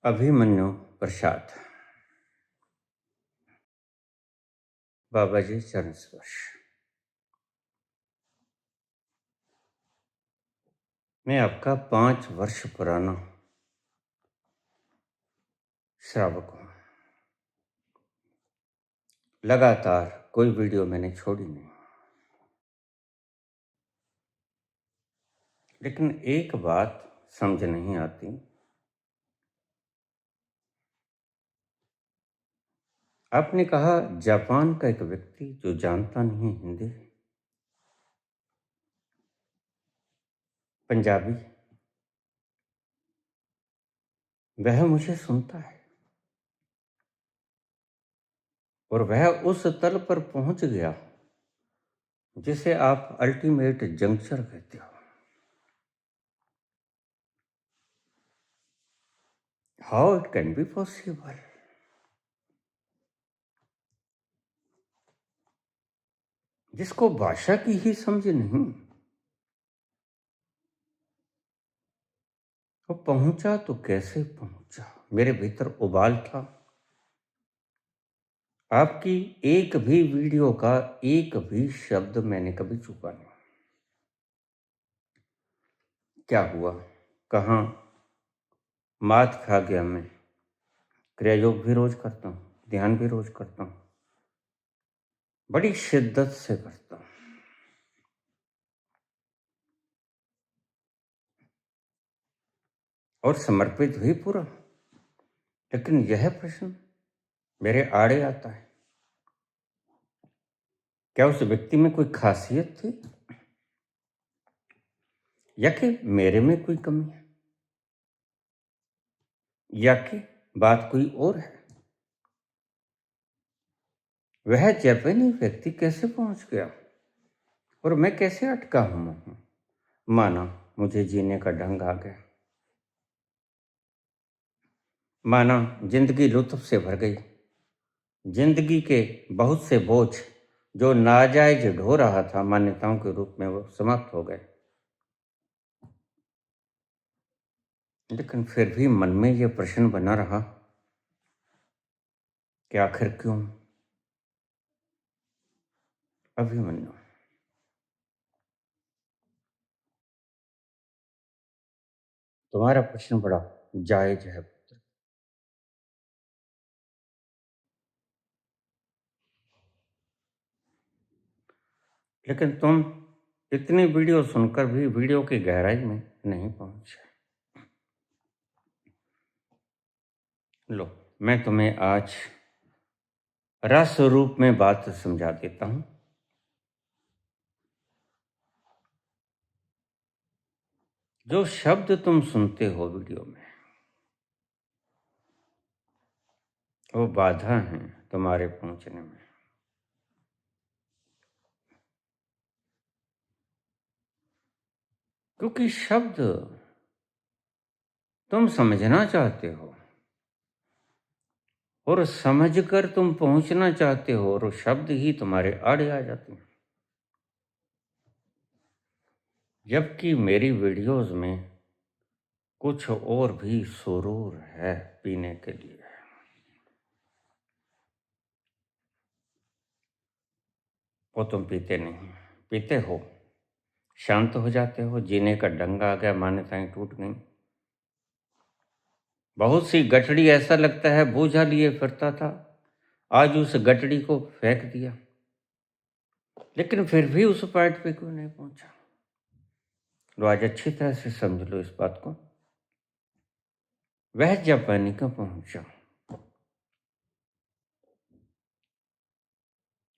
अभिमन्यु प्रसाद। बाबा जी चरण स्पर्श। मैं आपका 5 वर्ष पुराना श्रावक हूं। लगातार कोई वीडियो मैंने छोड़ी नहीं, लेकिन एक बात समझ नहीं आती। आपने कहा जापान का एक व्यक्ति जो जानता नहीं हिंदी, पंजाबी, वह मुझे सुनता है और वह उस तल पर पहुंच गया जिसे आप अल्टीमेट जंक्शन कहते हो। How it can be possible? जिसको भाषा की ही समझ नहीं, वो पहुंचा तो कैसे पहुंचा? मेरे भीतर उबाल था। आपकी एक भी वीडियो का एक भी शब्द मैंने कभी चुका नहीं। क्या हुआ, कहाँ मात खा गया? मैं क्रिया योग भी रोज करता हूँ, ध्यान भी रोज करता हूँ, बड़ी शिद्दत से करता हूँ। और समर्पित भी पूरा। लेकिन यह प्रश्न मेरे आड़े आता है, क्या उस व्यक्ति में कोई खासियत थी या कि मेरे में कोई कमी है, या कि बात कोई और है? वह जापानी व्यक्ति कैसे पहुंच गया और मैं कैसे अटका हुआ हूं? माना मुझे जीने का ढंग आ गया, माना जिंदगी लुत्फ से भर गई, जिंदगी के बहुत से बोझ जो नाजायज ढो रहा था मान्यताओं के रूप में, वो समाप्त हो गए। लेकिन फिर भी मन में यह प्रश्न बना रहा कि आखिर क्यों? अभिमन्यु, तुम्हारा प्रश्न बड़ा जायज है पुत्र। लेकिन तुम इतनी वीडियो सुनकर भी वीडियो की गहराई में नहीं पहुंचे। लो, मैं तुम्हें आज रस रूप में बात समझा देता हूं। जो शब्द तुम सुनते हो वीडियो में, वो बाधा है तुम्हारे पहुंचने में। क्योंकि शब्द तुम समझना चाहते हो और समझकर तुम पहुंचना चाहते हो, और शब्द ही तुम्हारे आड़े आ जाते हैं। जबकि मेरी वीडियोस में कुछ और भी सुरूर है पीने के लिए। वो तुम पीते नहीं, पीते हो, शांत हो जाते हो, जीने का ढंग आ गया, मान्यताएं टूट गई। बहुत सी गठड़ी ऐसा लगता है बोझा लिए फिरता था, आज उस गठड़ी को फेंक दिया, लेकिन फिर भी उस पॉइंट पे क्यों नहीं पहुंचा? तो आज अच्छी तरह से समझ लो इस बात को। वह जापानी का पहुंचा,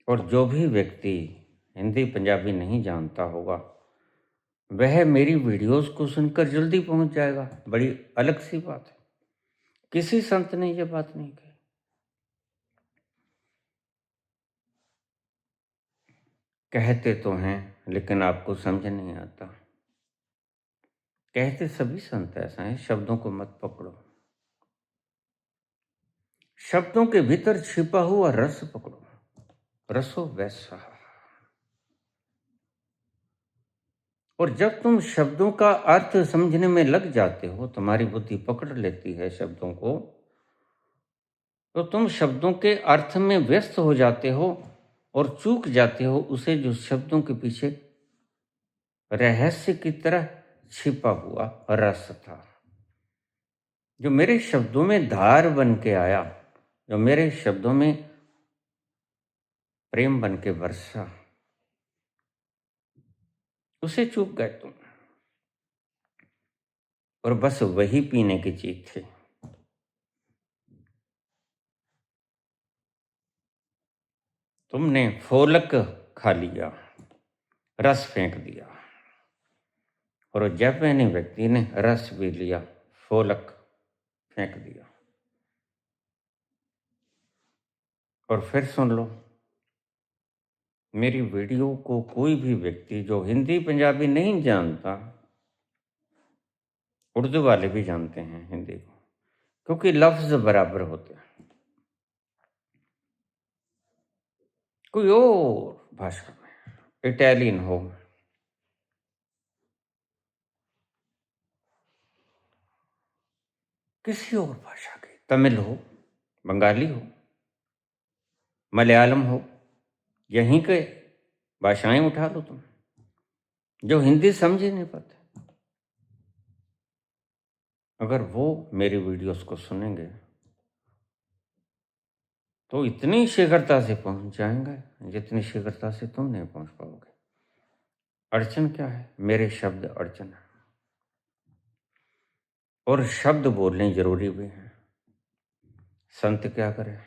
और जो भी व्यक्ति हिंदी पंजाबी नहीं जानता होगा, वह मेरी वीडियोस को सुनकर जल्दी पहुंच जाएगा। बड़ी अलग सी बात है, किसी संत ने यह बात नहीं कही। कहते तो हैं, लेकिन आपको समझ नहीं आता। कहते सभी संत ऐसा है, शब्दों को मत पकड़ो, शब्दों के भीतर छिपा हुआ रस पकड़ो। रसो वैसा। और जब तुम शब्दों का अर्थ समझने में लग जाते हो, तुम्हारी बुद्धि पकड़ लेती है शब्दों को, तो तुम शब्दों के अर्थ में व्यस्त हो जाते हो और चूक जाते हो उसे जो शब्दों के पीछे रहस्य की तरह छिपा हुआ रस था, जो मेरे शब्दों में धार बन के आया, जो मेरे शब्दों में प्रेम बन के बरसा, उसे चूक गए तुम। और बस वही पीने की चीज थी। तुमने फोलक खा लिया, रस फेंक दिया, और जापानी व्यक्ति ने रस भी लिया, फोलक फेंक दिया। और फिर सुन लो, मेरी वीडियो को कोई भी व्यक्ति जो हिंदी पंजाबी नहीं जानता, उर्दू वाले भी जानते हैं हिंदी को, क्योंकि लफ्ज बराबर होते हैं। कोई और भाषा में, इटालियन हो, किसी और भाषा की, तमिल हो, बंगाली हो, मलयालम हो, यहीं के भाषाएं उठा लो तुम, जो हिंदी समझ ही नहीं पाते, अगर वो मेरी वीडियोस को सुनेंगे तो इतनी शीघ्रता से पहुंच जाएंगे जितनी शीघ्रता से तुम नहीं पहुंच पाओगे। अड़चन क्या है? मेरे शब्द अड़चन है, और शब्द बोलने जरूरी भी हैं। संत क्या करें?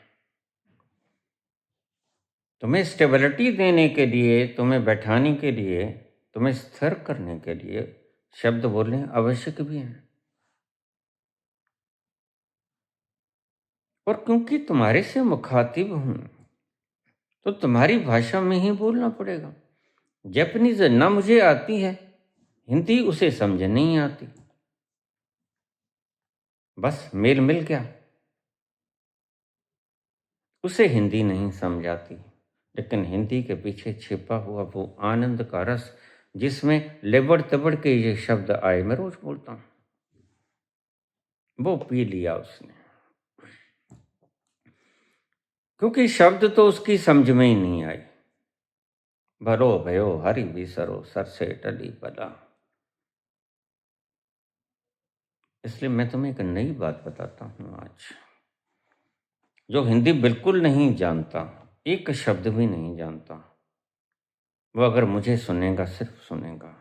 तुम्हें स्टेबिलिटी देने के लिए, तुम्हें बैठाने के लिए, तुम्हें स्थिर करने के लिए शब्द बोलने आवश्यक भी हैं। और क्योंकि तुम्हारे से मुखातिब हूं, तो तुम्हारी भाषा में ही बोलना पड़ेगा। जापानीज ना मुझे आती है, हिंदी उसे समझ नहीं आती, बस मेल मिल गया, उसे हिंदी नहीं समझ आती, लेकिन हिंदी के पीछे छिपा हुआ वो आनंद का रस, जिसमें लेबड़ तबड़ के ये शब्द आए, मैं रोज बोलता हूं, वो पी लिया उसने। क्योंकि शब्द तो उसकी समझ में ही नहीं आई। भरो भयो हरि बिसरो सर से टली पला। इसलिए मैं तुम्हें एक नई बात बताता हूं आज। जो हिंदी बिल्कुल नहीं जानता, एक शब्द भी नहीं जानता, वो अगर मुझे सुनेगा, सिर्फ सुनेगा,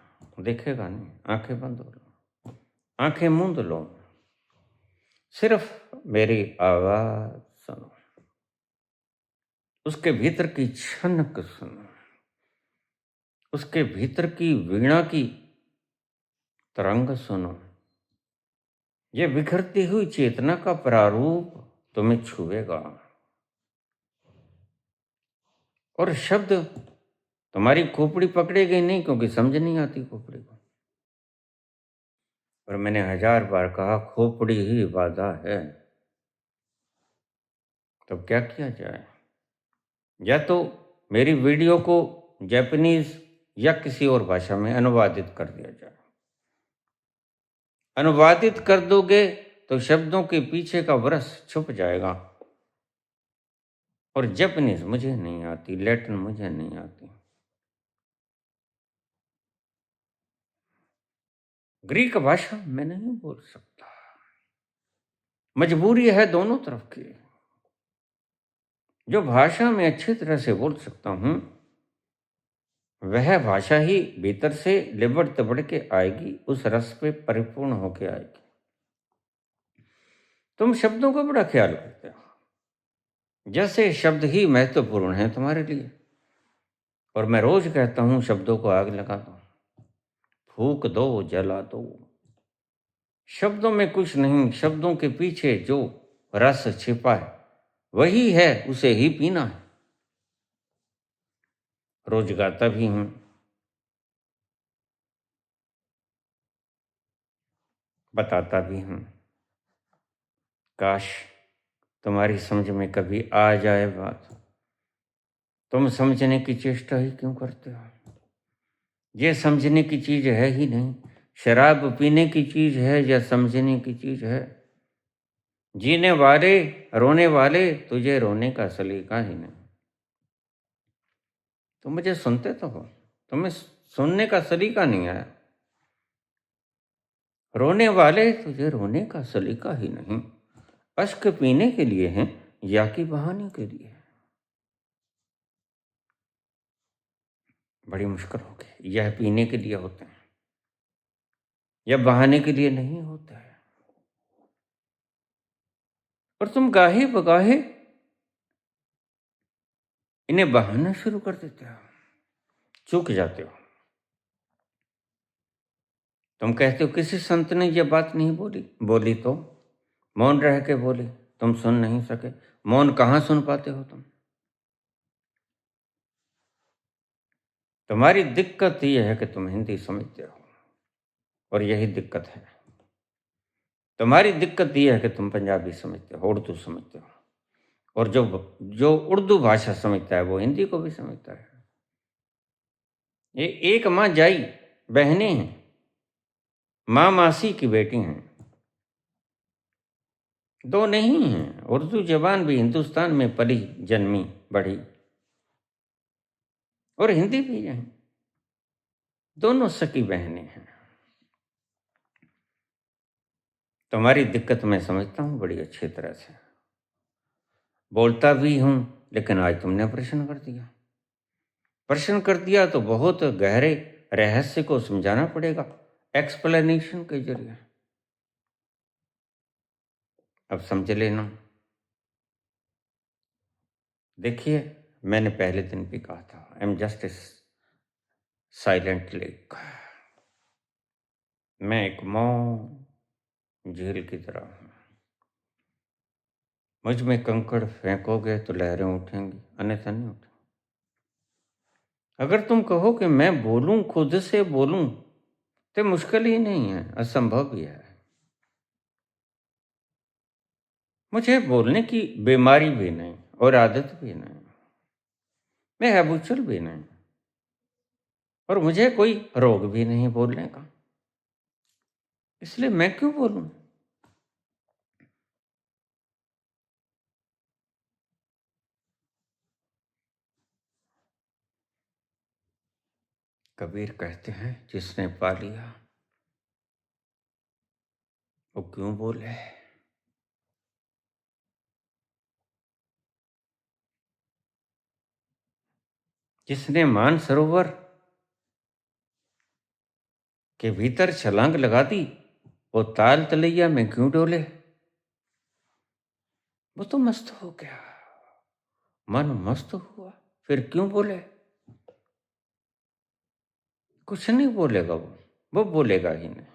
देखेगा नहीं, आंखें बंद हो लो, आंखें मूंद लो, सिर्फ मेरी आवाज सुनो, उसके भीतर की छनक सुनो, उसके भीतर की वीणा की तरंग सुनो। ये बिखरती हुई चेतना का प्रारूप तुम्हें छुएगा, और शब्द तुम्हारी खोपड़ी पकड़ेगी नहीं, क्योंकि समझ नहीं आती खोपड़ी को। और मैंने 1000 बार कहा, खोपड़ी ही बाधा है। तब क्या किया जाए? या तो मेरी वीडियो को जापानीज या किसी और भाषा में अनुवादित कर दिया जाए। अनुवादित कर दोगे तो शब्दों के पीछे का रस छुप जाएगा। और जापानीज मुझे नहीं आती, लैटिन मुझे नहीं आती, ग्रीक भाषा मैं नहीं बोल सकता, मजबूरी है दोनों तरफ की। जो भाषा में अच्छी तरह से बोल सकता हूं, वह भाषा ही भीतर से लिबड़ तबड़ के आएगी, उस रस पे परिपूर्ण होके आएगी। तुम शब्दों का बड़ा ख्याल करते हो, जैसे शब्द ही महत्वपूर्ण है तुम्हारे लिए। और मैं रोज कहता हूं, शब्दों को आग लगा दो, फूक दो, जला दो। शब्दों में कुछ नहीं, शब्दों के पीछे जो रस छिपा है वही है, उसे ही पीना है। रोज गाता भी हूं, बताता भी हूं। काश तुम्हारी समझ में कभी आ जाए बात। तुम समझने की चेष्टा ही क्यों करते हो? ये समझने की चीज है ही नहीं। शराब पीने की चीज है या समझने की चीज है? जीने वाले रोने वाले, तुझे रोने का सलीका ही नहीं। तुम मुझे सुनते तो हो, तुम्हें सुनने का सलीका नहीं आया। रोने वाले, तुझे रोने का सलीका ही नहीं। अश्क पीने के लिए हैं या कि बहाने के लिए? बड़ी मुश्किल होगी। यह पीने के लिए होते हैं या बहाने के लिए नहीं होता है। और तुम गाहे बगाहे इन्हें बहाना शुरू कर देते हो, चूक जाते हो। तुम कहते हो किसी संत ने यह बात नहीं बोली। बोली तो मौन रह के बोली, तुम सुन नहीं सके। मौन कहाँ सुन पाते हो तुम? तुम्हारी दिक्कत यह है कि तुम हिंदी समझते हो, और यही दिक्कत है। तुम्हारी दिक्कत यह है कि तुम पंजाबी समझते हो, उर्दू समझते हो, और जो जो उर्दू भाषा समझता है वो हिंदी को भी समझता है। ये एक माँ जाई बहनें हैं, माँ मासी की बेटी हैं, दो नहीं हैं। उर्दू जबान भी हिंदुस्तान में पली जन्मी बढ़ी, और हिंदी भी है। दोनों सकी बहनें हैं। तुम्हारी दिक्कत मैं समझता हूँ बड़ी अच्छी तरह से, बोलता भी हूँ, लेकिन आज तुमने प्रश्न कर दिया। प्रश्न कर दिया तो बहुत गहरे रहस्य को समझाना पड़ेगा एक्सप्लेनेशन के जरिए। अब समझ लेना। देखिए, मैंने पहले दिन भी कहा था, I am just a silent lake. मैं एक मौन झील की तरह हूँ। मुझ में कंकड़ फेंकोगे तो लहरें उठेंगी, अन्यथा नहीं उठेंगी। अगर तुम कहो कि मैं बोलूं, खुद से बोलूं, तो मुश्किल ही नहीं है, असंभव भी है। मुझे बोलने की बीमारी भी नहीं और आदत भी नहीं। मैं हैबिचुअल भी नहीं, और मुझे कोई रोग भी नहीं बोलने का। इसलिए मैं क्यों बोलूं? कबीर कहते हैं, जिसने पा लिया वो क्यों बोले। जिसने मानसरोवर के भीतर छलांग लगा दी, वो ताल तलैया में क्यों डोले। वो तो मस्त हो गया, मन मस्त हुआ, फिर क्यों बोले। कुछ नहीं बोलेगा वो बोलेगा ही नहीं।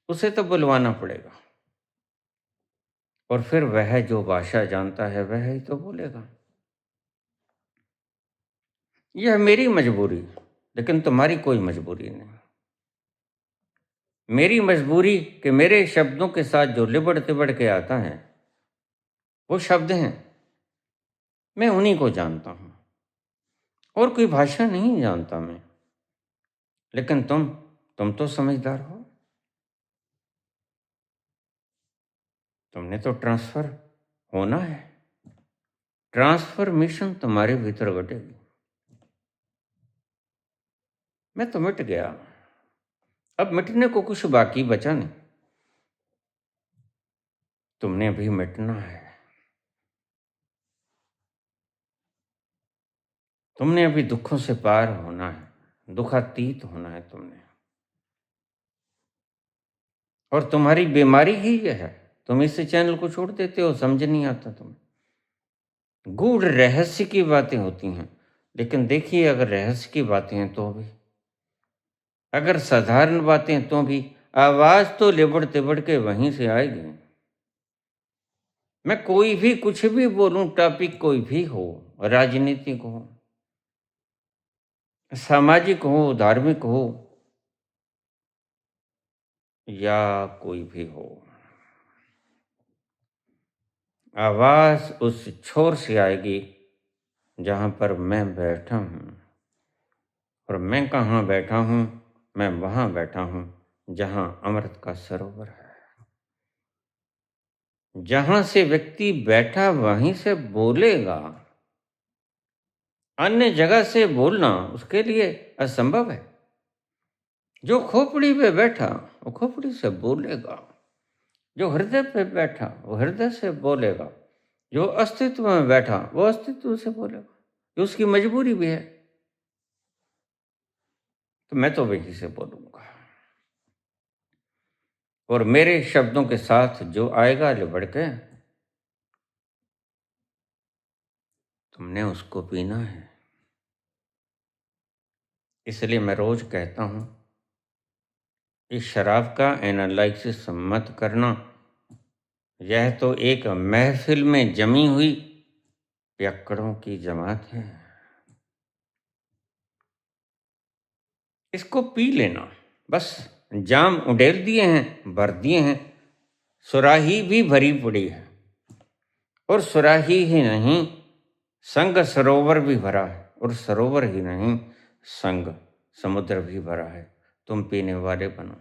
उसे तो बुलवाना पड़ेगा, और फिर वह जो भाषा जानता है वह ही तो बोलेगा। यह मेरी मजबूरी, लेकिन तुम्हारी कोई मजबूरी नहीं। मेरी मजबूरी कि मेरे शब्दों के साथ जो लिबड़ तिबड़ के आता है वो शब्द हैं, मैं उन्हीं को जानता हूं, और कोई भाषा नहीं जानता मैं। लेकिन तुम तो समझदार हो। तुमने तो ट्रांसफर होना है। ट्रांसफॉर्मेशन तुम्हारे भीतर घटेगी। मैं तो मिट गया, अब मिटने को कुछ बाकी बचा नहीं। तुमने भी मिटना है। तुमने अभी दुखों से पार होना है, दुखातीत होना है तुमने। और तुम्हारी बीमारी ही यह है, तुम इस चैनल को छोड़ देते हो, समझ नहीं आता तुम्हें। गूढ़ रहस्य की बातें होती हैं, लेकिन देखिए, अगर रहस्य की बातें हैं तो भी, अगर साधारण बातें हैं तो भी, आवाज तो लिबड़ तिबड़ के वहीं से आएगी। मैं कोई भी कुछ भी बोलूं, टॉपिक कोई भी हो, राजनीतिक हो, सामाजिक हो, धार्मिक हो, या कोई भी हो, आवाज उस छोर से आएगी जहां पर मैं बैठा हूं, और मैं कहाँ बैठा हूँ, मैं वहाँ बैठा हूँ जहाँ अमृत का सरोवर है। जहाँ से व्यक्ति बैठा वहीं से बोलेगा, अन्य जगह से बोलना उसके लिए असंभव है। जो खोपड़ी पे बैठा वो खोपड़ी से बोलेगा, जो हृदय पे बैठा वो हृदय से बोलेगा, जो अस्तित्व में बैठा वो अस्तित्व से बोलेगा। ये उसकी मजबूरी भी है, तो मैं तो वहीं से बोलूंगा। और मेरे शब्दों के साथ जो आएगा लिबड़ के, तुमने उसको पीना है। इसलिए मैं रोज कहता हूं, इस शराब का एनालिसिस मत करना। यह तो एक महफिल में जमी हुई पियक्कड़ों की जमात है। इसको पी लेना बस। जाम उडेल दिए हैं, भर दिए हैं, सुराही भी भरी पड़ी है। और सुराही ही नहीं, संग सरोवर भी भरा है। और सरोवर ही नहीं, संग समुद्र भी भरा है। तुम पीने वाले बनो।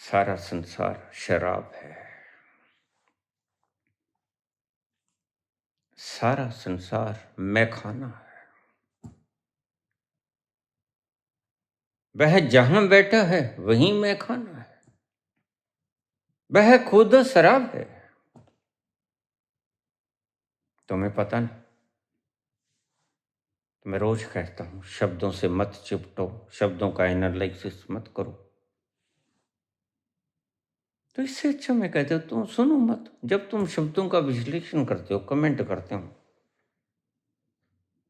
सारा संसार शराब है। सारा संसार मैखाना है। वह जहां बैठा है वहीं मैखाना है। वह खुद शराब है। तुम्हें पता नहीं। तो मैं रोज कहता हूं, शब्दों से मत चिपटो, शब्दों का एनालिसिस मत करो। तो इससे अच्छा मैं कहता हूं तुम सुनो मत। जब तुम शब्दों का विश्लेषण करते हो, कमेंट करते हो,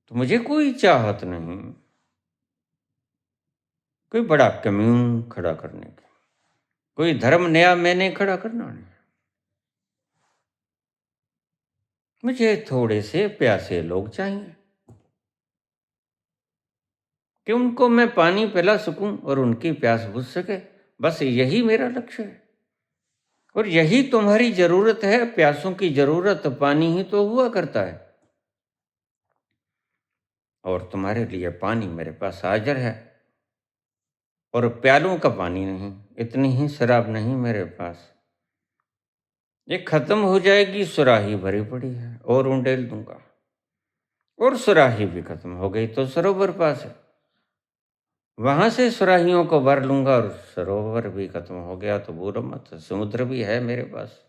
तो मुझे कोई चाहत नहीं कोई बड़ा कम्यून खड़ा करने की, कोई धर्म नया मैंने खड़ा करना नहीं। मुझे थोड़े से प्यासे लोग चाहिए कि उनको मैं पानी पिला सकूं और उनकी प्यास बुझ सके। बस यही मेरा लक्ष्य है। और यही तुम्हारी जरूरत है। प्यासों की जरूरत पानी ही तो हुआ करता है। और तुम्हारे लिए पानी मेरे पास हाजिर है। और प्यालों का पानी नहीं, इतनी ही शराब नहीं मेरे पास। ये खत्म हो जाएगी, सुराही भरी पड़ी है और उंडेल दूंगा। और सुराही भी खत्म हो गई तो सरोवर पास है, वहां से सुराहियों को भर लूंगा। और सरोवर भी खत्म हो गया तो बोलो मत, समुद्र भी है मेरे पास।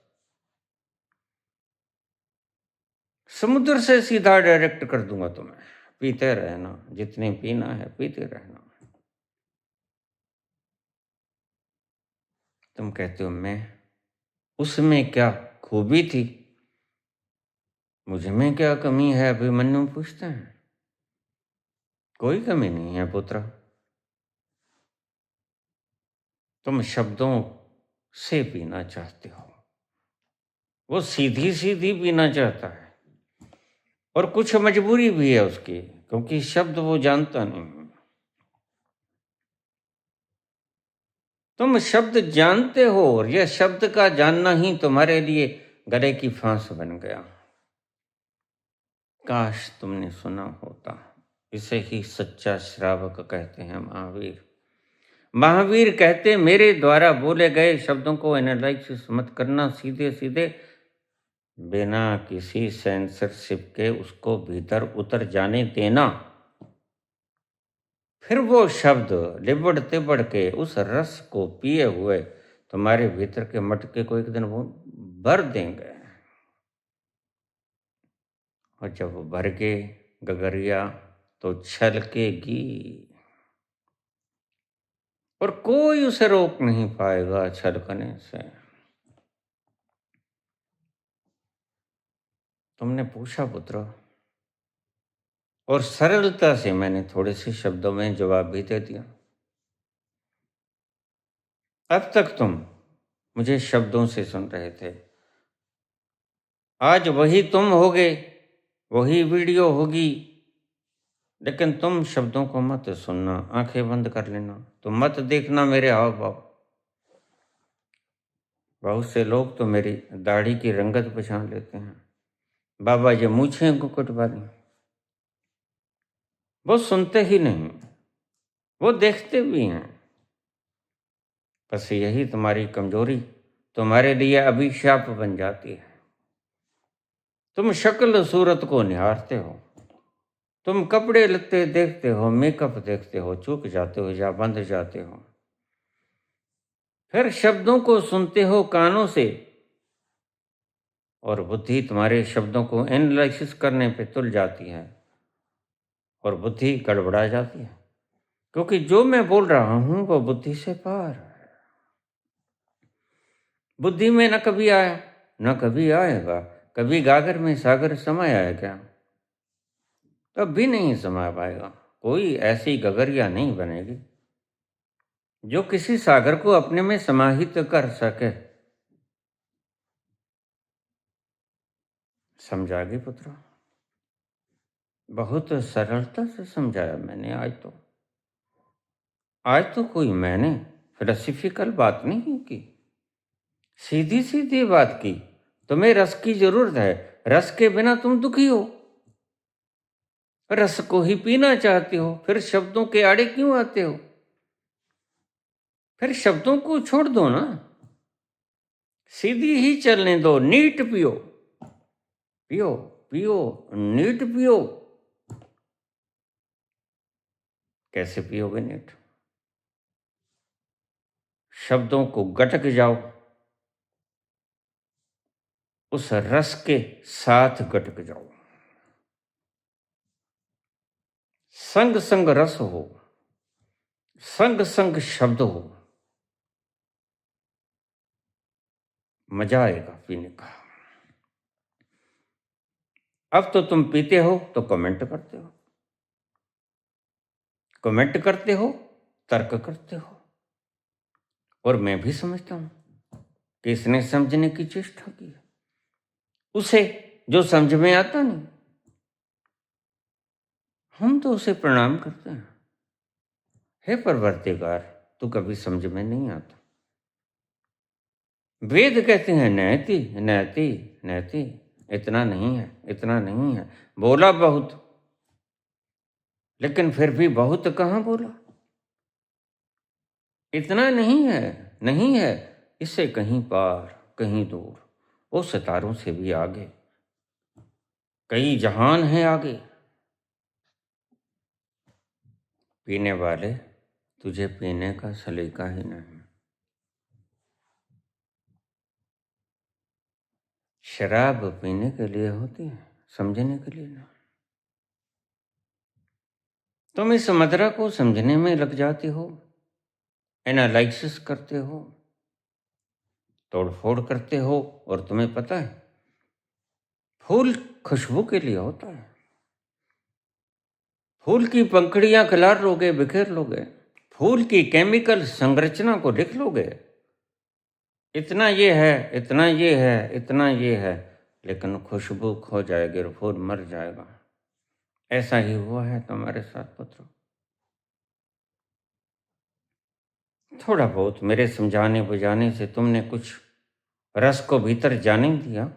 समुद्र से सीधा डायरेक्ट कर दूंगा तुम्हें। पीते रहना, जितने पीना है पीते रहना। तुम कहते हो मैं, उसमें क्या खूबी थी, मुझ में क्या कमी है, अभिमन्यु पूछते हैं। कोई कमी नहीं है पुत्र। तुम शब्दों से पीना चाहते हो, वो सीधी सीधी पीना चाहता है। और कुछ मजबूरी भी है उसकी, क्योंकि शब्द वो जानता नहीं। तुम शब्द जानते हो और यह शब्द का जानना ही तुम्हारे लिए गले की फांस बन गया। काश तुमने सुना होता। इसे ही सच्चा श्रावक कहते हैं महावीर। महावीर कहते, मेरे द्वारा बोले गए शब्दों को एनालाइसिस मत करना, सीधे सीधे बिना किसी सेंसरशिप के उसको भीतर उतर जाने देना। फिर वो शब्द लिबड़ तिबड़ के उस रस को पिए हुए तुम्हारे भीतर के मटके को एक दिन वो भर देंगे। और जब वो भर के गगरिया तो छलकेगी और कोई उसे रोक नहीं पाएगा छलकने से। तुमने पूछा पुत्र, और सरलता से मैंने थोड़े से शब्दों में जवाब भी दे दिया। अब तक तुम मुझे शब्दों से सुन रहे थे, आज वही तुम होगे, वही वीडियो होगी। लेकिन तुम शब्दों को मत सुनना, आंखें बंद कर लेना। तो मत देखना मेरे हाव भाव। बहुत से लोग तो मेरी दाढ़ी की रंगत पहचान लेते हैं, बाबा ये मूछें कुकुट वाली, वो सुनते ही नहीं, वो देखते भी हैं। बस यही तुम्हारी कमजोरी तुम्हारे लिए अभिशाप बन जाती है। तुम शक्ल सूरत को निहारते हो, तुम कपड़े लत्ते देखते हो, मेकअप देखते हो, चूक जाते हो या बंध जाते हो। फिर शब्दों को सुनते हो कानों से, और बुद्धि तुम्हारे शब्दों को एनालिसिस करने पे तुल जाती है और बुद्धि गड़बड़ा जाती है, क्योंकि जो मैं बोल रहा हूं वो बुद्धि से पार है। बुद्धि में न कभी आया न कभी आएगा, कभी गागर में सागर समाया है क्या? कभी नहीं समा पाएगा। कोई ऐसी गगरिया नहीं बनेगी जो किसी सागर को अपने में समाहित कर सके। समझा गए पुत्र? बहुत सरलता से समझाया मैंने। आज तो कोई मैंने फिलोसफिकल बात नहीं की, सीधी सीधी बात की। तुम्हें रस की जरूरत है, रस के बिना तुम दुखी हो, रस को ही पीना चाहते हो, फिर शब्दों के आड़े क्यों आते हो? फिर शब्दों को छोड़ दो ना, सीधी ही चलने दो। नीट पियो, पियो पियो, नीट पियो। कैसे पियोगे नीट? शब्दों को गटक जाओ, उस रस के साथ गटक जाओ। संग संग रस हो, संग संग शब्द हो, मजा आएगा पीने का। अब तो तुम पीते हो तो कमेंट करते हो, कमेंट करते हो, तर्क करते हो, और मैं भी समझता हूं कि इसने समझने की चेष्टा की है। उसे जो समझ में आता नहीं, हम तो उसे प्रणाम करते हैं। हे परवरदिगार, तू कभी समझ में नहीं आता। वेद कहते हैं नैति नैति नैति, इतना नहीं है, इतना नहीं है। बोला बहुत, लेकिन फिर भी बहुत कहाँ बोला। इतना नहीं है, नहीं है, इससे कहीं पार, कहीं दूर, वो सितारों से भी आगे, कई जहान है आगे। पीने वाले, तुझे पीने का सलीका ही नहीं। शराब पीने के लिए होती है, समझने के लिए नहीं। तुम इस मदरा को समझने में लग जाते हो, एनालिसिस करते हो, तोड़फोड़ करते हो, और तुम्हें पता है फूल खुशबू के लिए होता है। फूल की पंखुड़ियां खिलार लोगे, बिखेर लोगे, फूल की केमिकल संरचना को लिख लोगे, इतना ये है, इतना ये है, इतना ये है, लेकिन खुशबू खो जाएगी और फूल मर जाएगा। ऐसा ही हुआ है तुम्हारे साथ पुत्र। थोड़ा बहुत मेरे समझाने बुझाने से तुमने कुछ रस को भीतर जाने दिया।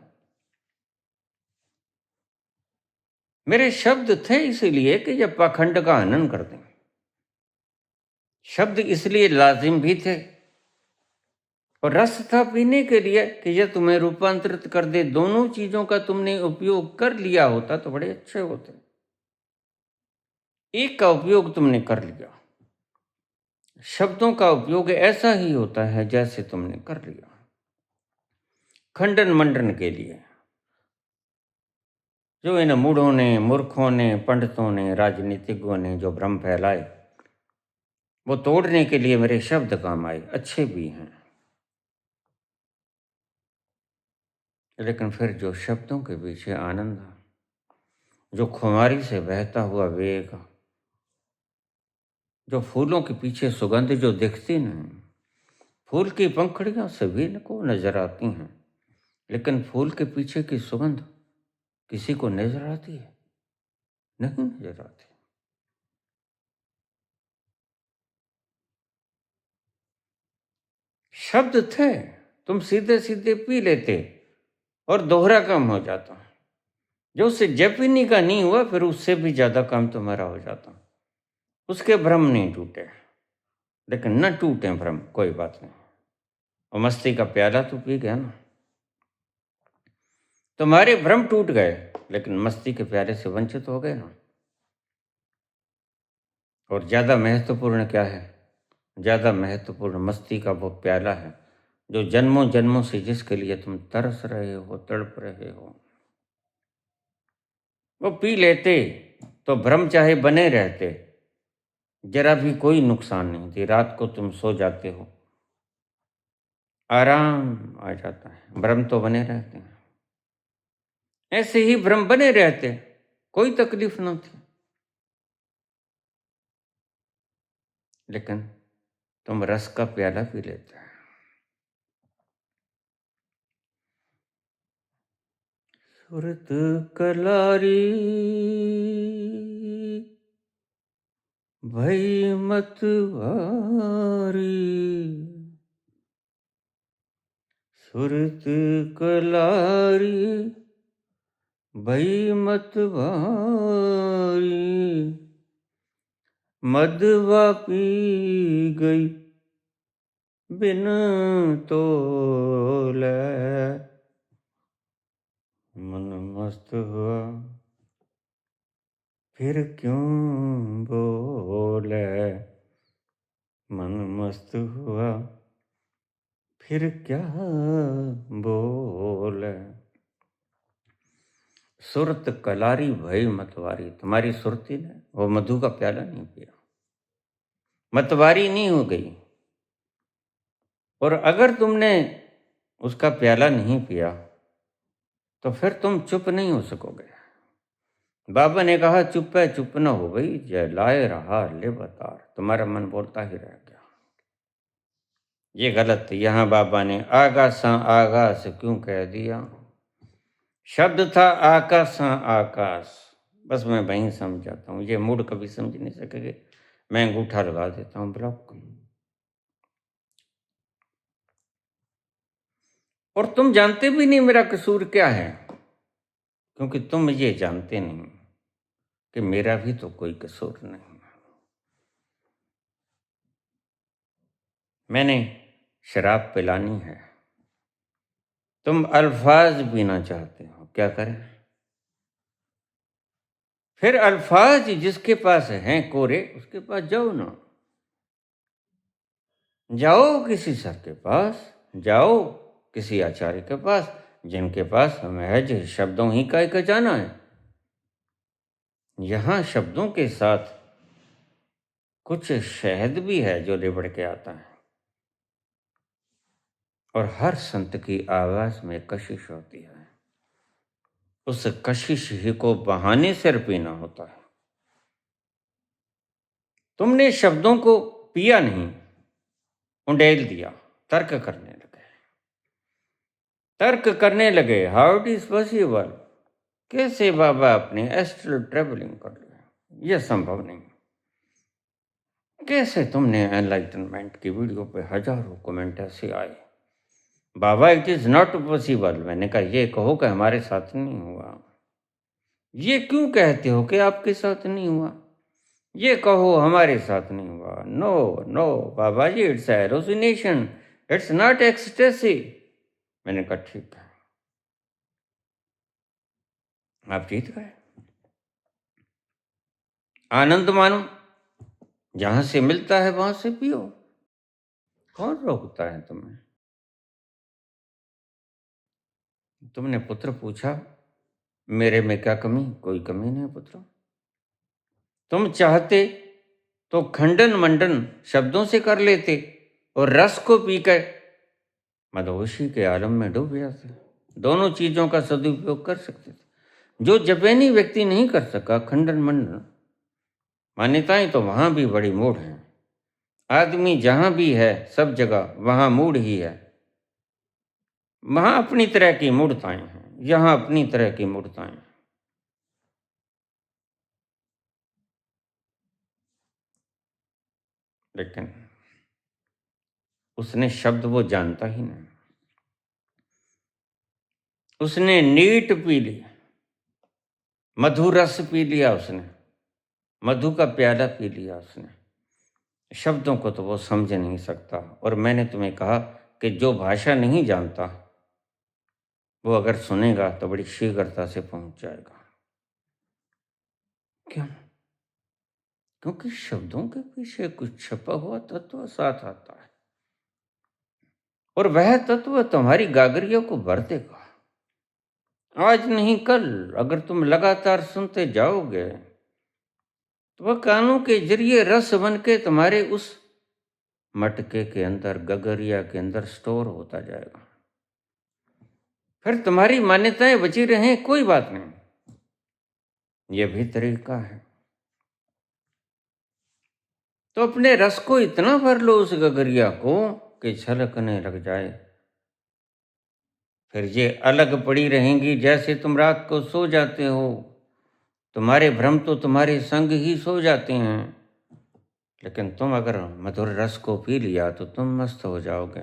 मेरे शब्द थे इसलिए कि जब पाखंड का हनन कर दें, शब्द इसलिए लाजिम भी थे, और रस था पीने के लिए कि यह तुम्हें रूपांतरित कर दे। दोनों चीजों का तुमने उपयोग कर लिया होता तो बड़े अच्छे होते। एक का उपयोग तुमने कर लिया, शब्दों का उपयोग ऐसा ही होता है जैसे तुमने कर लिया, खंडन मंडन के लिए। जो इन मूढ़ों ने, मूर्खों ने, पंडितों ने, राजनीतिज्ञों ने जो भ्रम फैलाए, वो तोड़ने के लिए मेरे शब्द काम आए, अच्छे भी हैं। लेकिन फिर जो शब्दों के पीछे आनंद, जो खुमारी से बहता हुआ वेग, जो फूलों के पीछे सुगंध जो दिखती नहीं, फूल की पंखुड़ियां सभी को नजर आती हैं, लेकिन फूल के पीछे की सुगंध किसी को नजर आती है? नहीं नजर आती। शब्द थे, तुम सीधे सीधे पी लेते और दोहरा कम हो जाता। जो उससे जपनी का नहीं हुआ, फिर उससे भी ज्यादा काम तुम्हारा हो जाता। उसके भ्रम नहीं टूटे, लेकिन न टूटे भ्रम, कोई बात नहीं। और मस्ती का प्याला तो पी गया ना। तुम्हारे भ्रम टूट गए, लेकिन मस्ती के प्याले से वंचित हो गए ना। और ज्यादा महत्वपूर्ण क्या है? ज्यादा महत्वपूर्ण मस्ती का वो प्याला है जो जन्मों जन्मों से जिसके लिए तुम तरस रहे हो, तड़प रहे हो। वो पी लेते तो भ्रम चाहे बने रहते, जरा भी कोई नुकसान नहीं थी। रात को तुम सो जाते हो, आराम आ जाता है, भ्रम तो बने रहते हैं। ऐसे ही भ्रम बने रहते, कोई तकलीफ न थी। लेकिन तुम रस का प्याला पी लेते हैं। सुरत कलारी भई मतवारी, सुरत कलारी भई मतवारी, मदवा पी गई बिन तोले, मन मस्त हुआ फिर क्यों बोले, मन मस्त हुआ फिर क्या बोले। सुरत कलारी भई मतवारी, तुम्हारी सुरती ने वो मधु का प्याला नहीं पिया, मतवारी नहीं हो गई। और अगर तुमने उसका प्याला नहीं पिया तो फिर तुम चुप नहीं हो सकोगे। बाबा ने कहा चुप है चुप न हो गई, जय लाए रहा ले बतार, तुम्हारा मन बोलता ही रह गया। ये गलत। यहाँ बाबा ने आगासा आगास क्यों कह दिया? शब्द था आकाशा आकाश, बस मैं वहीं समझाता हूँ। ये मूड कभी समझ नहीं सकेंगे, मैं अंगूठा लगा देता हूँ ब्लॉक। और तुम जानते भी नहीं मेरा कसूर क्या है, क्योंकि तुम ये जानते नहीं कि मेरा भी तो कोई कसूर नहीं। मैंने शराब पिलानी है, तुम अल्फाज पीना चाहते हो, क्या करें? फिर अल्फाज जिसके पास हैं कोरे, उसके पास जाओ ना। जाओ किसी सर के पास, जाओ किसी आचार्य के पास, जिनके पास महज शब्दों ही का खजाना है। यहाँ शब्दों के साथ कुछ शहद भी है जो लिबड़ के आता है। और हर संत की आवाज में कशिश होती है, उस कशिश ही को बहाने से पीना होता है। तुमने शब्दों को पिया नहीं, उंडेल दिया, तर्क करने लगे। तर्क करने लगे, हाउ इट इज पॉसिबल, कैसे बाबा अपने एस्ट्रल ट्रेवलिंग कर ले, यह संभव नहीं। कैसे तुमने एनलाइटनमेंट की वीडियो पे हजारों कमेंट ऐसे आए, बाबा इट इज नॉट पॉसिबल। मैंने कहा ये कहो कि हमारे साथ नहीं हुआ। ये क्यों कहते हो कि आपके साथ नहीं हुआ? ये कहो हमारे साथ नहीं हुआ। नो नो बाबा जी, it's hallucination, it's not ecstasy. मैंने कहा ठीक है, आप जीत गए, आनंद मानो, जहां से मिलता है वहां से पियो, कौन रोकता है तुम्हें? तुमने पुत्र पूछा, मेरे में क्या कमी? कोई कमी नहीं पुत्र। तुम चाहते तो खंडन मंडन शब्दों से कर लेते और रस को पीकर मदहोशी के आलम में डूब जाते। दोनों चीजों का सदुपयोग कर सकते थे। जो जपैनी व्यक्ति नहीं कर सका खंडन मंडन, मान्यताएं तो वहां भी बड़ी मूढ़ हैं। आदमी जहां भी है सब जगह वहां मूढ़ ही है। वहां अपनी तरह की मूढ़ताएं हैं, यहां अपनी तरह की मूढ़ताएं हैं। लेकिन उसने शब्द वो जानता ही नहीं, उसने नीट पी ली। मधु रस पी लिया उसने, मधु का प्याला पी लिया उसने। शब्दों को तो वो समझ नहीं सकता। और मैंने तुम्हें कहा कि जो भाषा नहीं जानता वो अगर सुनेगा तो बड़ी शीघ्रता से पहुंच जाएगा। क्यों? क्योंकि शब्दों के पीछे कुछ छपा हुआ तत्व साथ आता है, और वह तत्व तुम्हारी गागरियों को भर देगा। आज नहीं कल अगर तुम लगातार सुनते जाओगे तो वह कानों के जरिए रस बन के तुम्हारे उस मटके के अंदर, गगरिया के अंदर स्टोर होता जाएगा। फिर तुम्हारी मान्यताएं बची रहें, कोई बात नहीं, यह भी तरीका है। तो अपने रस को इतना भर लो उस गगरिया को कि छलकने लग जाए। फिर ये अलग पड़ी रहेंगी जैसे तुम रात को सो जाते हो। तुम्हारे भ्रम तो तुम्हारे संग ही सो जाते हैं, लेकिन तुम अगर मधुर रस को पी लिया तो तुम मस्त हो जाओगे।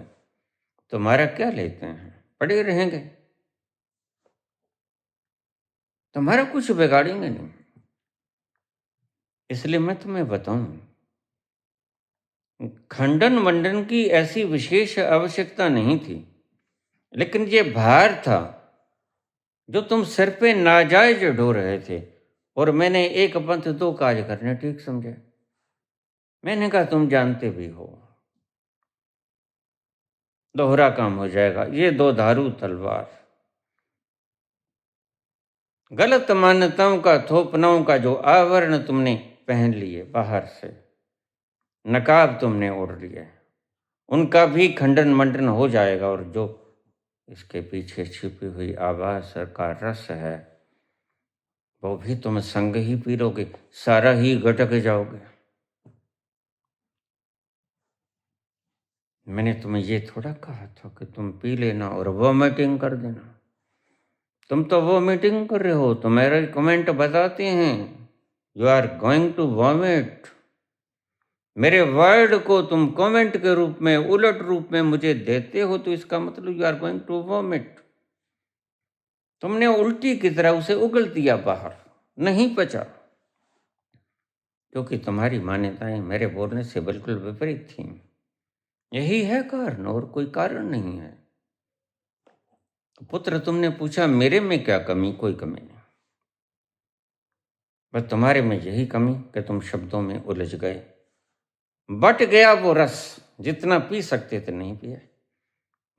तुम्हारा क्या लेते हैं, पड़े रहेंगे, तुम्हारा कुछ बिगाड़ेंगे नहीं। इसलिए मैं तुम्हें बताऊं, खंडन मंडन की ऐसी विशेष आवश्यकता नहीं थी, लेकिन ये भार था जो तुम सिर पे नाजायज ढो रहे थे। और मैंने एक पंथ दो काज करने ठीक समझे। मैंने कहा तुम जानते भी हो दोहरा काम हो जाएगा, ये दो धारू तलवार। गलत मान्यताओं का, थोपनाओं का जो आवरण तुमने पहन लिए, बाहर से नकाब तुमने ओढ़ लिए, उनका भी खंडन मंडन हो जाएगा। और जो इसके पीछे छिपी हुई आवाज का रस है वो भी तुम संग ही पी लोगे, सारा ही गटक जाओगे। मैंने तुम्हें ये थोड़ा कहा था कि तुम पी लेना और वॉमिटिंग कर देना। तुम तो वॉमिटिंग कर रहे हो, तो मेरे कमेंट बताते हैं you are going to vomit. मेरे वर्ड को तुम कमेंट के रूप में, उलट रूप में मुझे देते हो, तो इसका मतलब you are going to vomit. तुमने उल्टी की तरह उसे उगल दिया बाहर, नहीं पचा, क्योंकि तुम्हारी मान्यताएं मेरे बोलने से बिल्कुल विपरीत थीं। यही है कारण, और कोई कारण नहीं है। पुत्र, तुमने पूछा मेरे में क्या कमी? कोई कमी नहीं, बस तुम्हारे में यही कमी कि तुम शब्दों में उलझ गए। बट गया वो रस, जितना पी सकते थे नहीं पिया।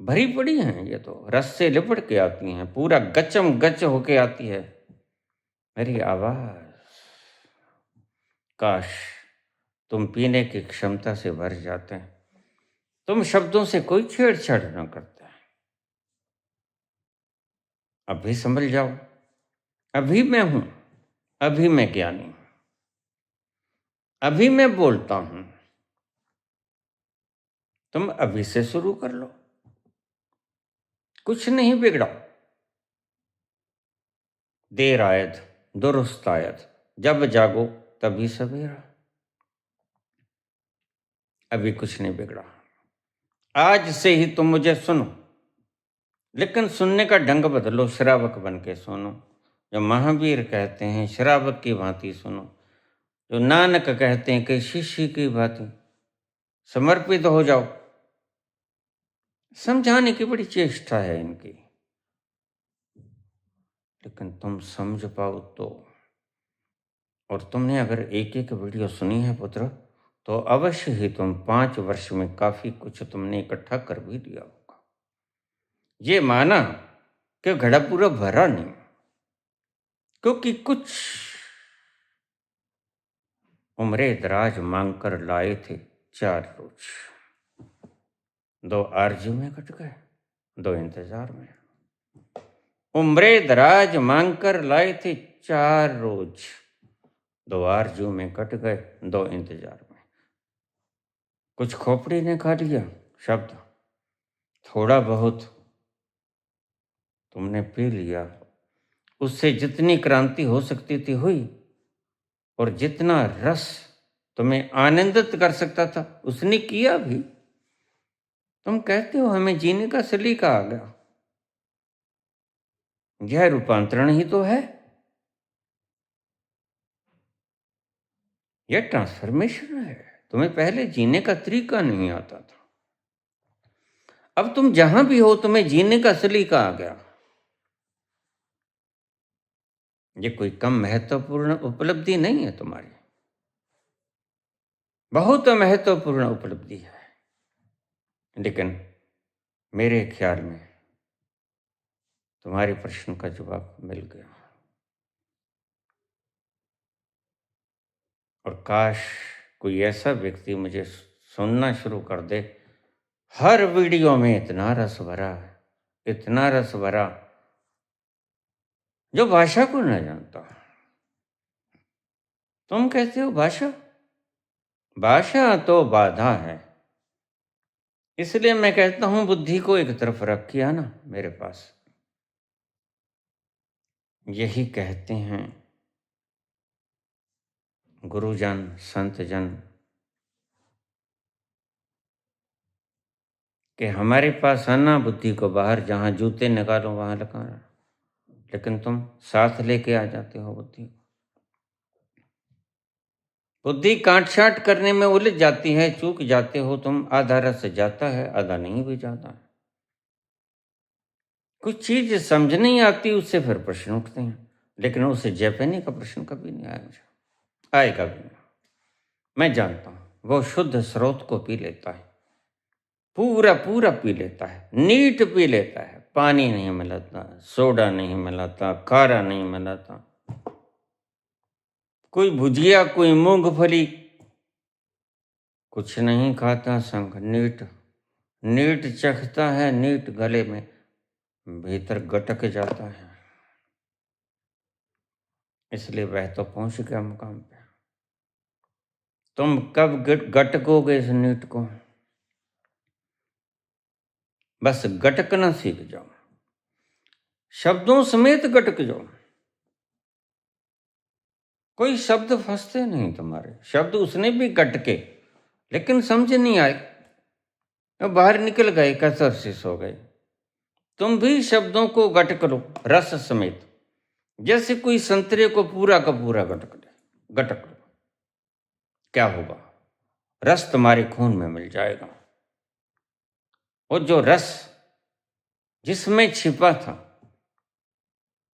भरी पड़ी हैं ये तो, रस से लिपट के आती हैं, पूरा गचम गच होके आती है मेरी आवाज। काश तुम पीने की क्षमता से भर जाते, तुम शब्दों से कोई छेड़छाड़ न करते। अभी संभल जाओ, अभी मैं हूं, अभी मैं ज्ञानी हूं, अभी मैं बोलता हूं। तुम अभी से शुरू कर लो, कुछ नहीं बिगड़ा। देर आयत दुरुस्त आयत, जब जागो तभी सवेरा। अभी कुछ नहीं बिगड़ा। आज से ही तुम मुझे सुनो, लेकिन सुनने का ढंग बदलो, श्रावक बन के सुनो। जो महावीर कहते हैं श्रावक की भांति सुनो, जो नानक कहते हैं कि शिष्य की भांति समर्पित हो जाओ। समझाने की बड़ी चेष्टा है इनकी, लेकिन तुम समझ पाओ तो। और तुमने अगर एक एक वीडियो सुनी है पुत्र, तो अवश्य ही तुम 5 वर्ष में काफी कुछ तुमने इकट्ठा कर भी दिया होगा। ये माना कि घड़ा पूरा भरा नहीं, क्योंकि कुछ उम्रे दराज मांग कर लाए थे 4 रोज। 2 आरजू में कट गए, 2 इंतजार में। उम्रे दराज मांग कर लाए थे 4 रोज, 2 आरजू में कट गए, 2 इंतजार में। कुछ खोपड़ी ने खा लिया शब्द, थोड़ा बहुत तुमने पी लिया। उससे जितनी क्रांति हो सकती थी हुई, और जितना रस तुम्हें आनंदित कर सकता था उसने किया भी। तुम कहते हो हमें जीने का सलीका आ गया, यह रूपांतरण ही तो है। यह ट्रांसफॉर्मेशन है। तुम्हें पहले जीने का तरीका नहीं आता था, अब तुम जहां भी हो तुम्हें जीने का सलीका आ गया। ये कोई कम महत्वपूर्ण उपलब्धि नहीं है तुम्हारी, बहुत महत्वपूर्ण उपलब्धि है। लेकिन मेरे ख्याल में तुम्हारे प्रश्न का जवाब मिल गया, और काश कोई ऐसा व्यक्ति मुझे सुनना शुरू कर दे। हर वीडियो में इतना रस भरा, इतना रस भरा, जो भाषा को न जानता। तुम कहते हो भाषा, भाषा तो बाधा है। इसलिए मैं कहता हूं बुद्धि को एक तरफ रख किया ना मेरे पास। यही कहते हैं गुरुजन संतजन कि हमारे पास आना बुद्धि को बाहर, जहां जूते निकालो वहां लगाना, लेकिन तुम साथ लेके आ जाते हो बुद्धि को। बुद्धि काट छाट करने में उलझ जाती है, चूक जाते हो तुम। आधा रस जाता है, आधा नहीं भी जाता है। कुछ चीज समझ नहीं आती, उससे फिर प्रश्न उठते हैं, लेकिन उसे जैपने का प्रश्न कभी नहीं आया मुझे, आएगा भी नहीं। मैं जानता हूं वो शुद्ध स्रोत को पी लेता है, पूरा पूरा पी लेता है, नीट पी लेता है। पानी नहीं मिलाता, सोडा नहीं मिलाता, खारा नहीं मिलाता, कोई भुजिया, कोई मूंगफली, कुछ नहीं खाता। संग नीट नीट चखता है, नीट गले में भीतर गटक जाता है। इसलिए वह तो पहुंच गया मुकाम पे। तुम कब गटकोगे इस नीट को? बस गटकना सीख जाओ, शब्दों समेत गटक जाओ। कोई शब्द फंसते नहीं तुम्हारे, शब्द उसने भी गटके, लेकिन समझ नहीं आए, अब बाहर निकल गए, कैथारसिस हो गए। तुम भी शब्दों को गटक लो रस समेत, जैसे कोई संतरे को पूरा का पूरा गटक लो। क्या होगा? रस तुम्हारे खून में मिल जाएगा। और जो रस जिसमें छिपा था,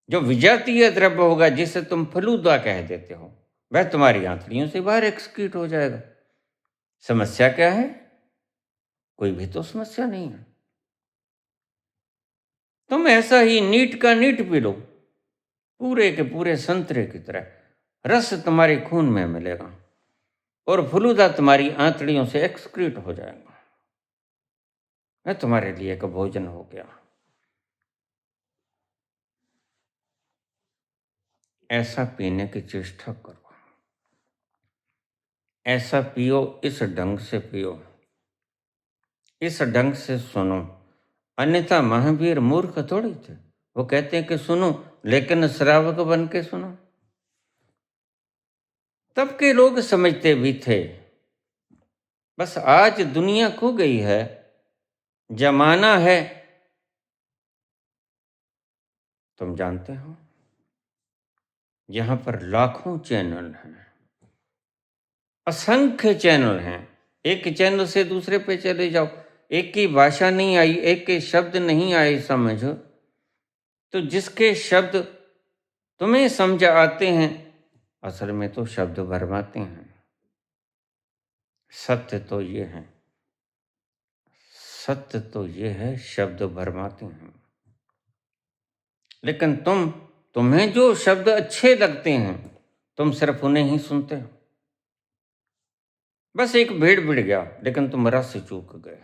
जो विजातीय द्रव्य होगा, जिसे तुम फलूदा कह देते हो, वह तुम्हारी आंतड़ियों से बाहर एक्सक्रीट हो जाएगा। समस्या क्या है? कोई भी तो समस्या नहीं है। तुम ऐसा ही नीट का नीट पी लो, पूरे के पूरे संतरे की तरह। रस तुम्हारे खून में मिलेगा और फलूदा तुम्हारी आंतड़ियों से एक्सक्रीट हो जाएगा। वह तुम्हारे लिए एक भोजन हो गया। ऐसा पीने की चेष्टा करो, ऐसा पियो, इस ढंग से पियो, इस ढंग से सुनो। अन्यथा महावीर मूर्ख थोड़ी थे, वो कहते हैं कि सुनो, लेकिन श्रावक बन के सुनो। तब के लोग समझते भी थे। बस आज दुनिया खो गई है, जमाना है, तुम जानते हो, यहां पर लाखों चैनल हैं, असंख्य चैनल हैं। एक चैनल से दूसरे पे चले जाओ, एक की भाषा नहीं आई, एक के शब्द नहीं आए समझ, तो जिसके शब्द तुम्हें समझ आते हैं, असल में तो शब्द भरमाते हैं। सत्य तो ये है, सत्य तो ये है, शब्द भरमाते हैं। लेकिन तुम्हें जो शब्द अच्छे लगते हैं, तुम सिर्फ उन्हें ही सुनते हो। बस एक भीड़ भिड़ गया, लेकिन तुम रस से चूक गए।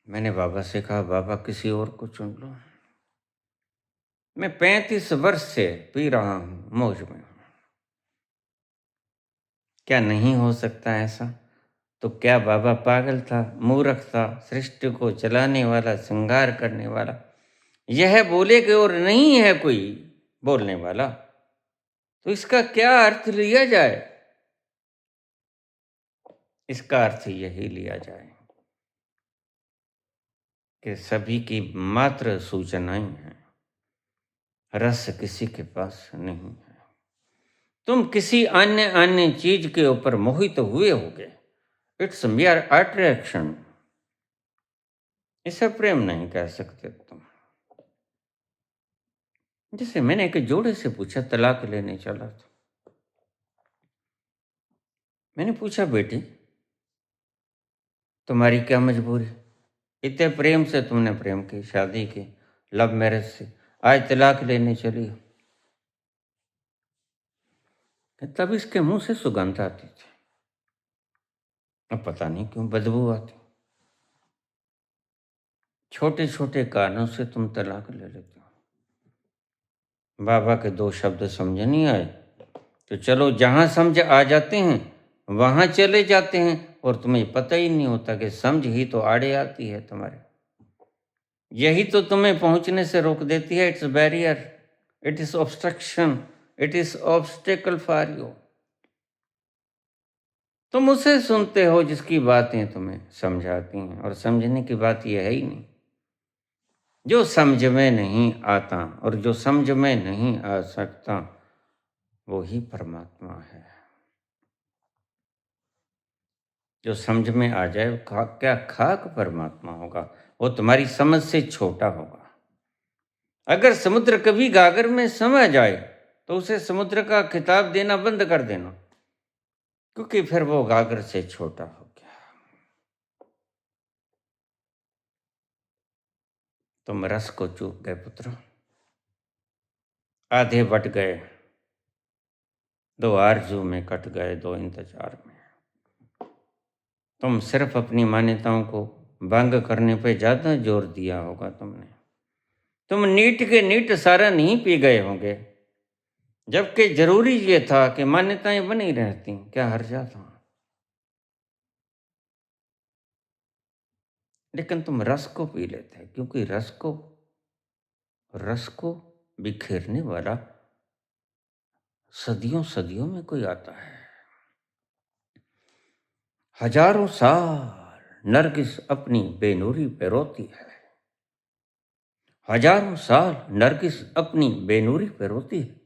मैंने बाबा से कहा, बाबा किसी और को चुन लो। मैं 35 वर्ष से पी रहा हूं, मौज में। क्या नहीं हो सकता ऐसा? तो क्या बाबा पागल था, मूर्ख था? सृष्टि को चलाने वाला, श्रृंगार करने वाला, यह बोले कि और नहीं है कोई बोलने वाला, तो इसका क्या अर्थ लिया जाए? इसका अर्थ यही लिया जाए कि सभी की मात्र सूचनाएं हैं, रस किसी के पास नहीं है। तुम किसी अन्य चीज के ऊपर मोहित हुए होगे। It's मियर attraction. इसे प्रेम नहीं कह सकते तुम। जैसे मैंने एक जोड़े से पूछा, तलाक लेने चला था। मैंने पूछा, बेटी तुम्हारी क्या मजबूरी? इतने प्रेम से तुमने प्रेम की, शादी की, लव मैरिज से, आज तलाक लेने चली हो। तब इसके मुंह से सुगंध आती थी। अब पता नहीं क्यों बदबू आती। छोटे छोटे कारणों से तुम तलाक ले लेते हो। बाबा के 2 शब्द समझ नहीं आए तो चलो, जहां समझ आ जाते हैं वहां चले जाते हैं, और तुम्हें पता ही नहीं होता कि समझ ही तो आड़े आती है तुम्हारे। यही तो तुम्हें पहुंचने से रोक देती है। It's barrier, it is obstruction, it is obstacle for you. तुम उसे सुनते हो जिसकी बातें तुम्हें समझाती हैं, और समझने की बात यह है ही नहीं। जो समझ में नहीं आता और जो समझ में नहीं आ सकता, वो ही परमात्मा है। जो समझ में आ जाए, क्या खाक परमात्मा होगा। वो तुम्हारी समझ से छोटा होगा। अगर समुद्र कभी गागर में समा जाए तो उसे समुद्र का खिताब देना बंद कर देना, क्योंकि फिर वो गागर से छोटा हो गया। तुम रस को चूक गए पुत्र। आधे बट गए, 2 आरजू में कट गए, 2 इंतजार में। तुम सिर्फ अपनी मान्यताओं को भंग करने पे ज्यादा जोर दिया होगा तुमने। तुम नीट के नीट सारा नहीं पी गए होंगे, जबकि जरूरी ये था कि मान्यताएं बनी रहती। क्या हर्जा था? लेकिन तुम रस को पी लेते, क्योंकि रस को बिखेरने वाला सदियों सदियों में कोई आता है। हजारों साल नरगिस अपनी बेनूरी पे रोती है। हजारों साल नरगिस अपनी बेनूरी पे रोती है।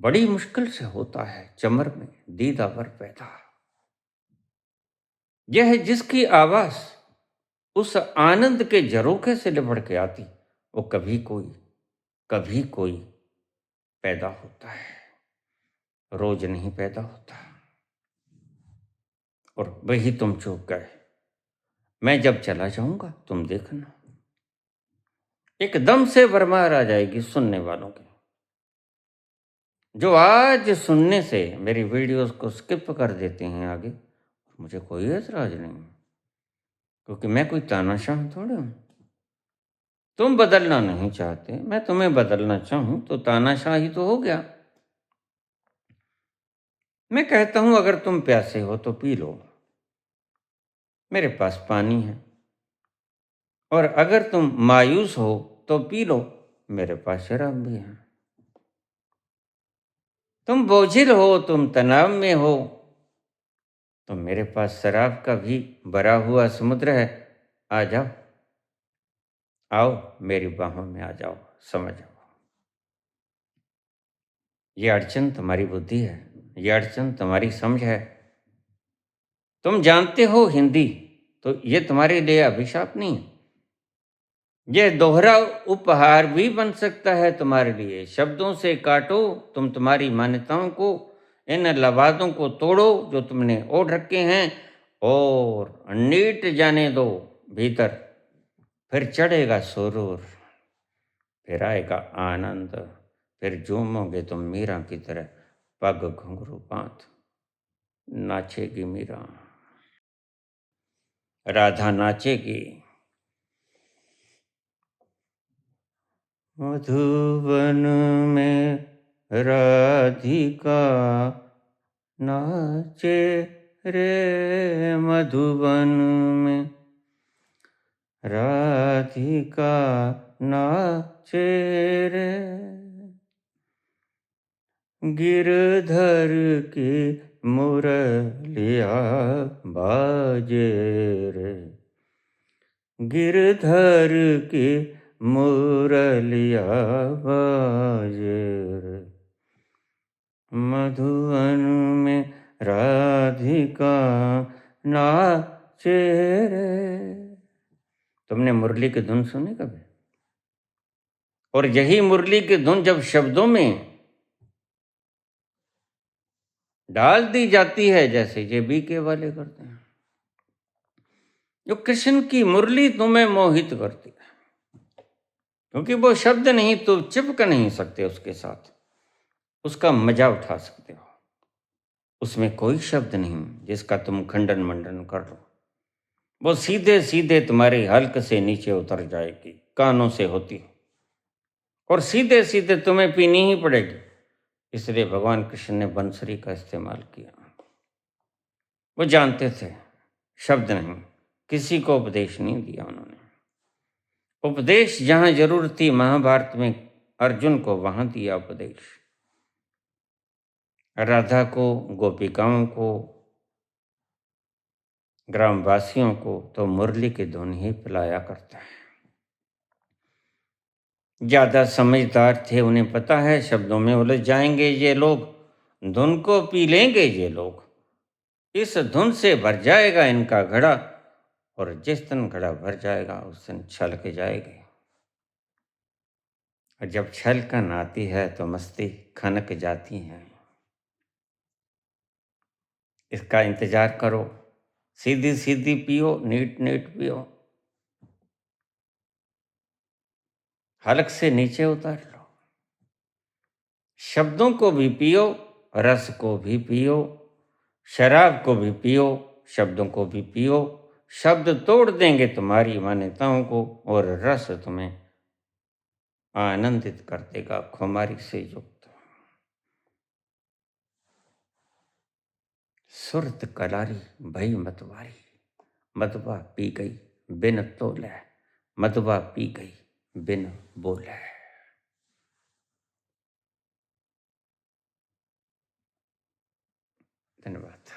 बड़ी मुश्किल से होता है चमर में दीदावर पैदा। यह है जिसकी आवाज उस आनंद के झरोखे से लिबड़ के आती, वो कभी कोई पैदा होता है, रोज नहीं पैदा होता। और वही तुम चूक गए। मैं जब चला जाऊंगा तुम देखना, एकदम से भरमार आ जाएगी सुनने वालों की, जो आज सुनने से मेरी वीडियोस को स्किप कर देते हैं आगे। मुझे कोई ऐतराज नहीं, क्योंकि मैं कोई तानाशाह थोड़ा हूं। तुम बदलना नहीं चाहते, मैं तुम्हें बदलना चाहूं तो तानाशाह ही तो हो गया। मैं कहता हूं, अगर तुम प्यासे हो तो पी लो, मेरे पास पानी है। और अगर तुम मायूस हो तो पी लो, मेरे पास शराब भी है। तुम बोझिल हो, तुम तनाव में हो, तो मेरे पास शराब का भी भरा हुआ समुद्र है। आ जाओ, आओ मेरी बाहों में आ जाओ, समझ जाओ। ये अड़चन तुम्हारी बुद्धि है, ये अड़चन तुम्हारी समझ है। तुम जानते हो हिंदी, तो ये तुम्हारे लिए अभिशाप नहीं। यह दोहरा उपहार भी बन सकता है तुम्हारे लिए। शब्दों से काटो तुम तुम्हारी मान्यताओं को, इन लवादों को तोड़ो जो तुमने ओढ़ रखे हैं, और नीट जाने दो भीतर। फिर चढ़ेगा सुरूर, फिर आएगा आनंद, फिर झूमोगे तुम मीरा की तरह, पग घुंघरू बांध नाचेगी मीरा, राधा नाचेगी। मधुवन में राधिका नाचे रे, मधुवन में राधिका नाचे रे, गिरधर की मुरलिया बाजे रे, गिरधर की मुरलिया बाजे रे, मधुवन में राधिका नाचे रे। तुमने मुरली की धुन सुनी कभी? और यही मुरली की धुन जब शब्दों में डाल दी जाती है, जैसे ये बीके वाले करते हैं, जो कृष्ण की मुरली तुम्हें मोहित करती है, क्योंकि वो शब्द नहीं, तो चिपक नहीं सकते उसके साथ, उसका मजा उठा सकते हो। उसमें कोई शब्द नहीं जिसका तुम खंडन मंडन कर लो, वो सीधे सीधे तुम्हारे हल्क से नीचे उतर जाएगी, कानों से होती है, और सीधे सीधे तुम्हें पीनी ही पड़ेगी। इसलिए भगवान कृष्ण ने बंसरी का इस्तेमाल किया। वो जानते थे, शब्द नहीं, किसी को उपदेश नहीं दिया उन्होंने। उपदेश जहां जरूरत थी महाभारत में अर्जुन को, वहां दिया उपदेश। राधा को, गोपिकाओं को, ग्रामवासियों को तो मुरली की धुन ही पिलाया करता है। ज्यादा समझदार थे, उन्हें पता है शब्दों में उलझ जाएंगे ये लोग, धुन को पी लेंगे ये लोग, इस धुन से भर जाएगा इनका घड़ा, और जिस दिन घड़ा भर जाएगा उस दिन छलक जाएगी। और जब छलकन आती है तो मस्ती खनक जाती है। इसका इंतजार करो, सीधी सीधी पियो, नीट नीट पियो, हलक से नीचे उतार लो। शब्दों को भी पियो, रस को भी पियो, शराब को भी पियो, शब्दों को भी पियो। शब्द तोड़ देंगे तुम्हारी मान्यताओं को, और रस तुम्हें आनंदित कर देगा खुमारी से युक्त। सुरत कलारी भई मतवारी, मदवा पी गई बिन तोले, मदवा पी गई बिन बोले। धन्यवाद।